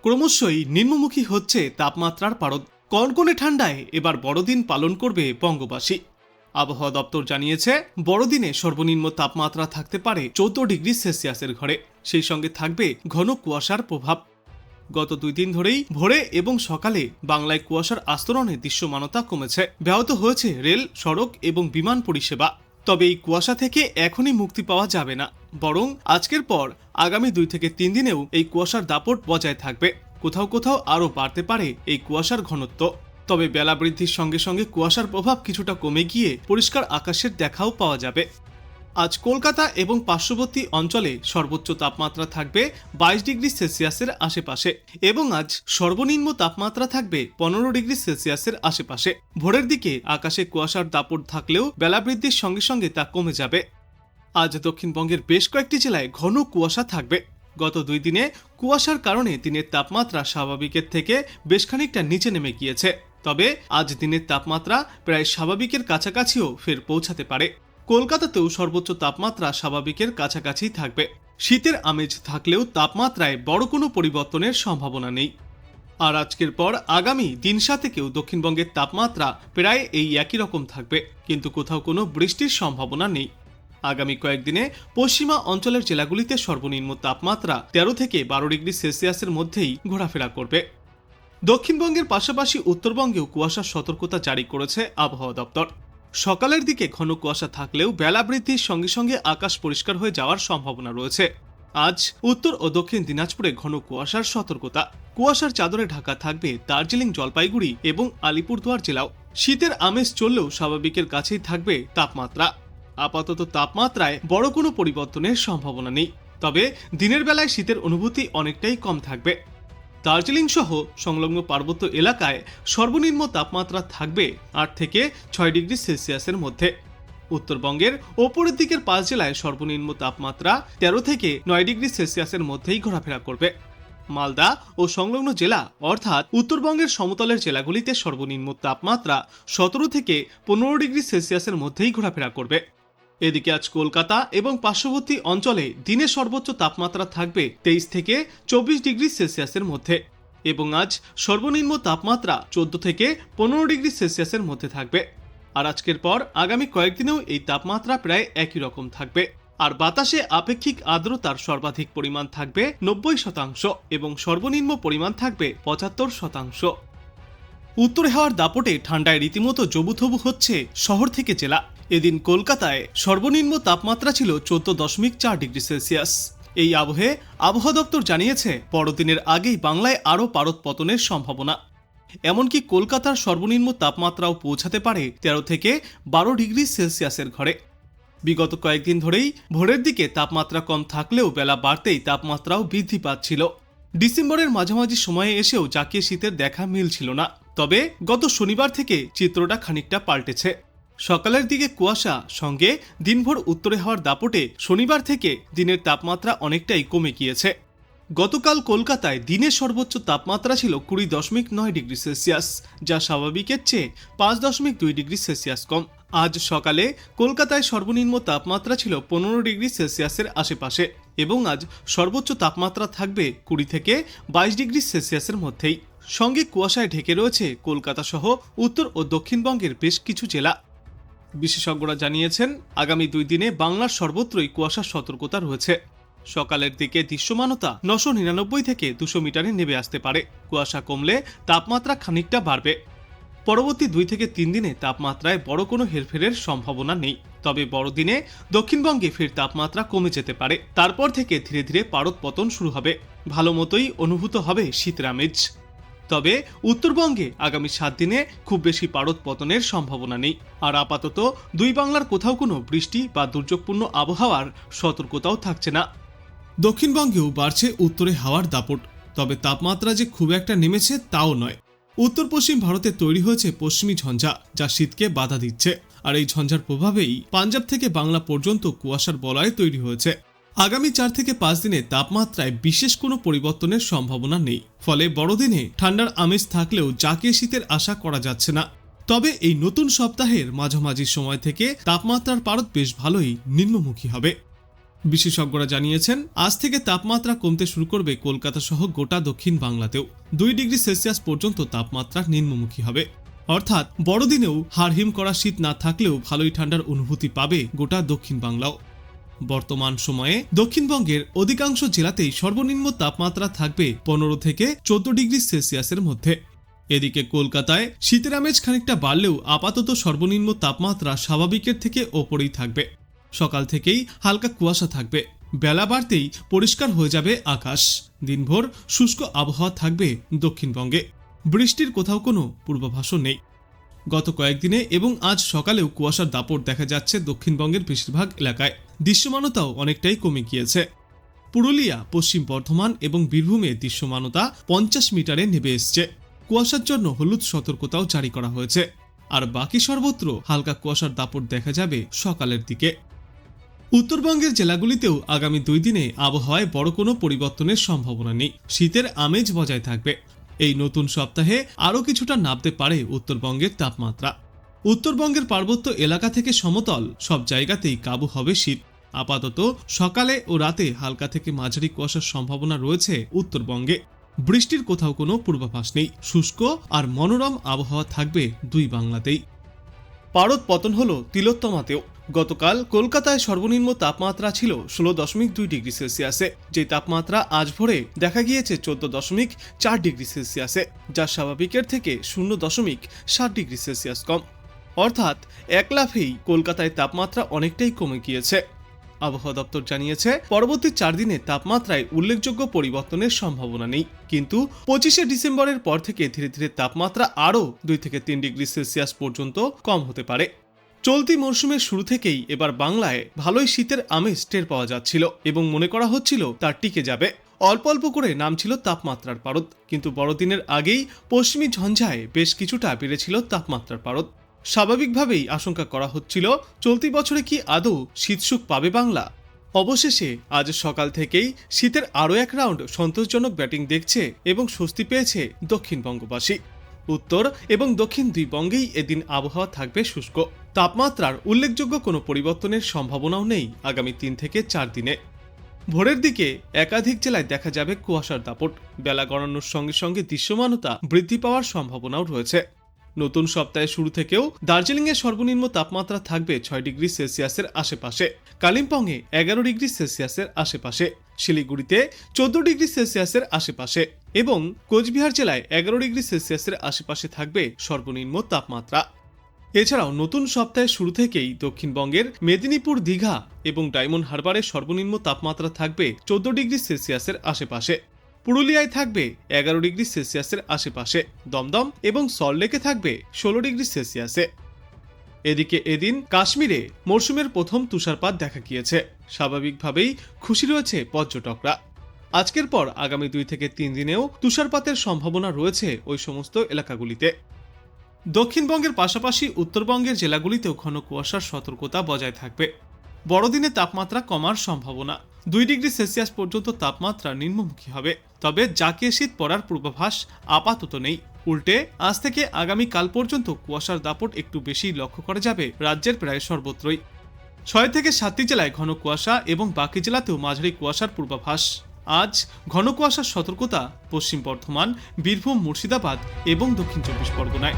ক্রমশই নিম্নমুখী হচ্ছে তাপমাত্রার পারদ। কনকনে ঠান্ডায় এবার বড়দিন পালন করবে বঙ্গবাসী। আবহাওয়া দপ্তর জানিয়েছে, বড়দিনে সর্বনিম্ন তাপমাত্রা থাকতে পারে 14 ডিগ্রি সেলসিয়াসের ঘরে। সেই সঙ্গে থাকবে ঘন কুয়াশার প্রভাব। গত 2 দিন ধরেই ভোরে এবং সকালে বাংলায় কুয়াশার আস্তরণে দৃশ্যমানতা কমেছে। ব্যাহত হয়েছে রেল, সড়ক এবং বিমান পরিষেবা। তবে এই কুয়াশা থেকে এখনই মুক্তি পাওয়া যাবে না, বরং আজকের পর আগামী 2 থেকে 3 দিনেও এই কুয়াশার দাপট বজায় থাকবে। কোথাও কোথাও আরও বাড়তে পারে এই কুয়াশার ঘনত্ব। তবে বেলা বৃদ্ধির সঙ্গে সঙ্গে কুয়াশার প্রভাব কিছুটা কমে গিয়ে পরিষ্কার আকাশের দেখাও পাওয়া যাবে। আজ কলকাতা এবং পার্শ্ববর্তী অঞ্চলে সর্বোচ্চ তাপমাত্রা থাকবে 22 ডিগ্রি সেলসিয়াসের আশেপাশে এবং আজ সর্বনিম্ন তাপমাত্রা থাকবে 15 ডিগ্রি সেলসিয়াসের আশেপাশে। ভোরের দিকে আকাশে কুয়াশার দাপট থাকলেও বেলা বৃদ্ধির সঙ্গে সঙ্গে তা কমে যাবে। আজ দক্ষিণবঙ্গের বেশ কয়েকটি জেলায় ঘন কুয়াশা থাকবে। গত 2 দিনে কুয়াশার কারণে দিনের তাপমাত্রা স্বাভাবিকের থেকে বেশ খানিকটা নিচে নেমে গিয়েছে। তবে আজ দিনের তাপমাত্রা প্রায় স্বাভাবিকের কাছাকাছিও ফের পৌঁছাতে পারে। কলকাতাতেও সর্বোচ্চ তাপমাত্রা স্বাভাবিকের কাছাকাছি থাকবে। শীতের আমেজ থাকলেও তাপমাত্রায় বড় কোনো পরিবর্তনের সম্ভাবনা নেই। আর আজকের পর আগামী দিন 7-এও দক্ষিণবঙ্গের তাপমাত্রা প্রায় এই একই রকম থাকবে, কিন্তু কোথাও কোনো বৃষ্টির সম্ভাবনা নেই। আগামী কয়েকদিনে পশ্চিমা অঞ্চলের জেলাগুলিতে সর্বনিম্ন তাপমাত্রা 13 থেকে 12 ডিগ্রি সেলসিয়াসের মধ্যেই ঘোরাফেরা করবে। দক্ষিণবঙ্গের পাশাপাশি উত্তরবঙ্গেও কুয়াশার সতর্কতা জারি করেছে আবহাওয়া দপ্তর। সকালের দিকে ঘন কুয়াশা থাকলেও বেলা বৃদ্ধির সঙ্গে সঙ্গে আকাশ পরিষ্কার হয়ে যাওয়ার সম্ভাবনা রয়েছে। আজ উত্তর ও দক্ষিণ দিনাজপুরে ঘন কুয়াশার সতর্কতা। কুয়াশার চাদরে ঢাকা থাকবে দার্জিলিং, জলপাইগুড়ি এবং আলিপুরদুয়ার জেলাও। শীতের আমেজ চললেও স্বাভাবিকের কাছেই থাকবে তাপমাত্রা। আপাতত তাপমাত্রায় বড় কোনো পরিবর্তনের সম্ভাবনা নেই, তবে দিনের বেলায় শীতের অনুভূতি অনেকটাই কম থাকবে। দার্জিলিং সহ সংলগ্ন পার্বত্য এলাকায় সর্বনিম্ন তাপমাত্রা থাকবে 8 থেকে 6 ডিগ্রি সেলসিয়াসের মধ্যে। উত্তরবঙ্গের ওপরের দিকের 5 জেলায় সর্বনিম্ন তাপমাত্রা 13 থেকে 9 ডিগ্রি সেলসিয়াসের মধ্যেই ঘোরাফেরা করবে। মালদা ও সংলগ্ন জেলা অর্থাৎ উত্তরবঙ্গের সমতলের জেলাগুলিতে সর্বনিম্ন তাপমাত্রা 17 থেকে 15 ডিগ্রি সেলসিয়াসের মধ্যেই ঘোরাফেরা করবে। এদিকে আজ কলকাতা এবং পার্শ্ববর্তী অঞ্চলে দিনের সর্বোচ্চ তাপমাত্রা থাকবে 23 থেকে 24 ডিগ্রি সেলসিয়াসের মধ্যে এবং আজ সর্বনিম্ন তাপমাত্রা 14 থেকে 15 ডিগ্রি সেলসিয়াসের মধ্যে থাকবে। আর আজকের পর আগামী কয়েকদিনেও এই তাপমাত্রা প্রায় একই রকম থাকবে। আর বাতাসে আপেক্ষিক আর্দ্রতার সর্বাধিক পরিমাণ থাকবে 90% এবং সর্বনিম্ন পরিমাণ থাকবে 75%। উত্তরে হাওয়ার দাপটে ঠান্ডায় রীতিমতো জবুথবু হচ্ছে শহর থেকে জেলা। এদিন কলকাতায় সর্বনিম্ন তাপমাত্রা ছিল 14.4 ডিগ্রি সেলসিয়াস। এই আবহে আবহাওয়া দপ্তর জানিয়েছে, বড়দিনের আগেই বাংলায় আরও পারদ পতনের সম্ভাবনা। এমনকি কলকাতার সর্বনিম্ন তাপমাত্রাও পৌঁছাতে পারে 13 থেকে 12 ডিগ্রি সেলসিয়াসের ঘরে। বিগত কয়েকদিন ধরেই ভোরের দিকে তাপমাত্রা কম থাকলেও বেলা বাড়তেই তাপমাত্রাও বৃদ্ধি পাচ্ছিল। ডিসেম্বরের মাঝামাঝি সময়ে এসেও জাকিয়ে শীতের দেখা মিলছিল না। তবে গত শনিবার থেকে চিত্রটা খানিকটা পাল্টেছে। সকালের দিকে কুয়াশা সঙ্গে দিনভর উত্তরে হওয়ার দাপটে শনিবার থেকে দিনের তাপমাত্রা অনেকটাই কমে গিয়েছে। গতকাল কলকাতায় দিনের সর্বোচ্চ তাপমাত্রা ছিল 20.9 ডিগ্রি সেলসিয়াস, যা স্বাভাবিকের চেয়ে 5.2 ডিগ্রি সেলসিয়াস কম। আজ সকালে কলকাতায় সর্বনিম্ন তাপমাত্রা ছিল 15 ডিগ্রি সেলসিয়াসের আশেপাশে এবং আজ সর্বোচ্চ তাপমাত্রা থাকবে 20 থেকে 22 ডিগ্রি সেলসিয়াসের মধ্যেই। সঙ্গে কুয়াশায় ঢেকে রয়েছে কলকাতা সহ উত্তর ও দক্ষিণবঙ্গের বেশ কিছু জেলা। বিশেষজ্ঞরা জানিয়েছেন, আগামী 2 দিনে বাংলার সর্বত্রই কুয়াশার সতর্কতা রয়েছে। সকালের দিকে দৃশ্যমানতা 999 থেকে 200 মিটারে নেমে আসতে পারে। কুয়াশা কমলে তাপমাত্রা খানিকটা বাড়বে। পরবর্তী 2 থেকে 3 দিনে তাপমাত্রায় বড় কোনো হেরফেরের সম্ভাবনা নেই। তবে বড়দিনে দক্ষিণবঙ্গে ফের তাপমাত্রা কমে যেতে পারে। তারপর থেকে ধীরে ধীরে পারদ পতন শুরু হবে। ভালো মতোই অনুভূত হবে শীতের আমেজ। তবে উত্তরবঙ্গে আগামী 7 দিনে খুব বেশি পারদ পতনের সম্ভাবনা নেই। আর আপাতত 2 বাংলার কোথাও কোনো বৃষ্টি বা দুর্যোগপূর্ণ আবহাওয়ার সতর্কতাও থাকছে না। দক্ষিণবঙ্গেও বাড়ছে উত্তরে হাওয়ার দাপট, তবে তাপমাত্রা যে খুব একটা নেমেছে তাও নয়। উত্তর পশ্চিম ভারতে তৈরি হয়েছে পশ্চিমী ঝঞ্ঝা, যা শীতকে বাধা দিচ্ছে। আর এই ঝঞ্ঝার প্রভাবেই পাঞ্জাব থেকে বাংলা পর্যন্ত কুয়াশার বলয় তৈরি হয়েছে। আগামী 4 থেকে 5 দিনে তাপমাত্রায় বিশেষ কোনো পরিবর্তনের সম্ভাবনা নেই। ফলে বড়দিনে ঠান্ডার আমেজ থাকলেও জাকিয়ে শীতের আশা করা যাচ্ছে না। তবে এই নতুন সপ্তাহের মাঝামাঝি সময় থেকে তাপমাত্রার পারদ বেশ ভালোই নিম্নমুখী হবে। বিশেষজ্ঞরা জানিয়েছেন আজ থেকে তাপমাত্রা কমতে শুরু করবে কলকাতা সহ গোটা দক্ষিণ বাংলাতেও। 2 ডিগ্রি সেলসিয়াস পর্যন্ত তাপমাত্রা নিম্নমুখী হবে। অর্থাৎ বড়দিনেও হাড়হিম করা শীত না থাকলেও ভালোই ঠান্ডার অনুভূতি পাবে গোটা দক্ষিণ বাংলাও। বর্তমান সময়ে দক্ষিণবঙ্গের অধিকাংশ জেলাতেই সর্বনিম্ন তাপমাত্রা থাকবে 15 থেকে 14 ডিগ্রি সেলসিয়াসের মধ্যে। এদিকে কলকাতায় শীতের আমেজ খানিকটা বাড়লেও আপাতত সর্বনিম্ন তাপমাত্রা স্বাভাবিকের থেকে ওপরেই থাকবে। সকাল থেকেই হালকা কুয়াশা থাকবে, বেলা বাড়তেই পরিষ্কার হয়ে যাবে আকাশ। দিনভর শুষ্ক আবহাওয়া থাকবে দক্ষিণবঙ্গে, বৃষ্টির কোথাও কোনো পূর্বাভাসও নেই। গত কয়েকদিনে এবং আজ সকালেও কুয়াশার দাপট দেখা যাচ্ছে দক্ষিণবঙ্গের বেশিরভাগ এলাকায়। দৃশ্যমানতাও অনেকটাই কমে গিয়েছে। পুরুলিয়া, পশ্চিম বর্ধমান এবং বীরভূমে দৃশ্যমানতা 50 মিটারে নেমে এসছে। কুয়াশার জন্য হলুদ সতর্কতাও জারি করা হয়েছে। আর বাকি সর্বত্র হালকা কুয়াশার দাপট দেখা যাবে সকালের দিকে। উত্তরবঙ্গের জেলাগুলিতেও আগামী 2 দিনে আবহাওয়ায় বড় কোনো পরিবর্তনের সম্ভাবনা নেই। শীতের আমেজ বজায় থাকবে। এই নতুন সপ্তাহে আরও কিছুটা নামতে পারে উত্তরবঙ্গের তাপমাত্রা। উত্তরবঙ্গের পার্বত্য এলাকা থেকে সমতল সব জায়গাতেই কাবু হবে শীত। আপাতত সকালে ও রাতে হালকা থেকে মাঝারি কুয়াশার সম্ভাবনা রয়েছে উত্তরবঙ্গে। বৃষ্টির কোথাও কোনো পূর্বাভাস নেই। শুষ্ক আর মনোরম আবহাওয়া থাকবে 2 বাংলাতেই। পারদ পতন হলো তিলোত্তমাতেও। গতকাল কলকাতায় সর্বনিম্ন তাপমাত্রা ছিল 16.2 ডিগ্রি সেলসিয়াসে, যে তাপমাত্রা আজ ভোরে দেখা গিয়েছে 14.4 ডিগ্রি সেলসিয়াসে, যা স্বাভাবিকের থেকে 0.7 ডিগ্রি সেলসিয়াস কম। অর্থাৎ এক লাফেই কলকাতায় তাপমাত্রা অনেকটাই কমে গিয়েছে। আবহাওয়া দপ্তর জানিয়েছে পরবর্তী 4 দিনে তাপমাত্রায় উল্লেখযোগ্য পরিবর্তনের সম্ভাবনা নেই, কিন্তু 25শে ডিসেম্বরের পর থেকে ধীরে ধীরে তাপমাত্রা আরও 2 থেকে 3 ডিগ্রি সেলসিয়াস পর্যন্ত কম হতে পারে। চলতি মরশুমের শুরু থেকেই এবার বাংলায় ভালোই শীতের আমেজ টের পাওয়া যাচ্ছিল এবং মনে করা হচ্ছিল তা টিকে যাবে। অল্প অল্প করে নামছিল তাপমাত্রার পারদ, কিন্তু বড়দিনের আগেই পশ্চিমী ঝঞ্ঝায় বেশ কিছুটা বেড়েছিল তাপমাত্রার পারদ। স্বাভাবিকভাবেই আশঙ্কা করা হচ্ছিল চলতি বছরে কি আদৌ শীতসুখ পাবে বাংলা। অবশেষে আজ সকাল থেকেই শীতের আরও এক রাউন্ড সন্তোষজনক ব্যাটিং দেখছে এবং স্বস্তি পেয়েছে দক্ষিণবঙ্গবাসী। উত্তর এবং দক্ষিণ 2 বঙ্গেই এদিন আবহাওয়া থাকবে শুষ্ক। তাপমাত্রার উল্লেখযোগ্য কোনো পরিবর্তনের সম্ভাবনাও নেই আগামী 3 থেকে 4 দিনে। ভোরের দিকে একাধিক জেলায় দেখা যাবে কুয়াশার দাপট। বেলা গড়ানোর সঙ্গে সঙ্গে দৃশ্যমানতা বৃদ্ধি পাওয়ার সম্ভাবনাও রয়েছে। নতুন সপ্তাহের শুরু থেকেও দার্জিলিংয়ের সর্বনিম্ন তাপমাত্রা থাকবে 6 ডিগ্রি সেলসিয়াসের আশেপাশে, কালিম্পংয়ে 11 ডিগ্রি সেলসিয়াসের আশেপাশে, শিলিগুড়িতে 14 ডিগ্রি সেলসিয়াসের আশেপাশে এবং কোচবিহার জেলায় 11 ডিগ্রি সেলসিয়াসের আশেপাশে থাকবে সর্বনিম্ন তাপমাত্রা। এছাড়াও নতুন সপ্তাহের শুরু থেকেই দক্ষিণবঙ্গের মেদিনীপুর, দীঘা এবং ডায়মন্ড হারবারের সর্বনিম্ন তাপমাত্রা থাকবে 14 ডিগ্রি সেলসিয়াসের আশেপাশে। পুরুলিয়ায় থাকবে 11 ডিগ্রি সেলসিয়াসের আশেপাশে, দমদম এবং সল্টলেকে থাকবে 16 ডিগ্রি সেলসিয়াসে। এদিকে এদিন কাশ্মীরে মরশুমের প্রথম তুষারপাত দেখা গিয়েছে। স্বাভাবিকভাবেই খুশি রয়েছে পর্যটকরা। আজকের পর আগামী 2 থেকে 3 দিনেও তুষারপাতের সম্ভাবনা রয়েছে ওই সমস্ত এলাকাগুলিতে। দক্ষিণবঙ্গের পাশাপাশি উত্তরবঙ্গের জেলাগুলিতেও ঘন কুয়াশার সতর্কতা বজায় থাকবে। বড়দিনে তাপমাত্রা কমার সম্ভাবনা। 2 ডিগ্রি সেলসিয়াস পর্যন্ত তাপমাত্রা নিম্নমুখী হবে। তবে জাঁকিয়ে শীত পড়ার পূর্বাভাস আপাতত নেই। উল্টে আজ থেকে আগামী কাল পর্যন্ত কুয়াশার দাপট একটু বেশি লক্ষ্য করা যাবে রাজ্যের প্রায় সর্বত্রই। 6 থেকে 7টি জেলায় ঘন কুয়াশা এবং বাকি জেলাতেও মাঝারি কুয়াশার পূর্বাভাস। আজ ঘন কুয়াশার সতর্কতা পশ্চিম বর্ধমান, বীরভূম, মুর্শিদাবাদ এবং দক্ষিণ 24 পরগনায়।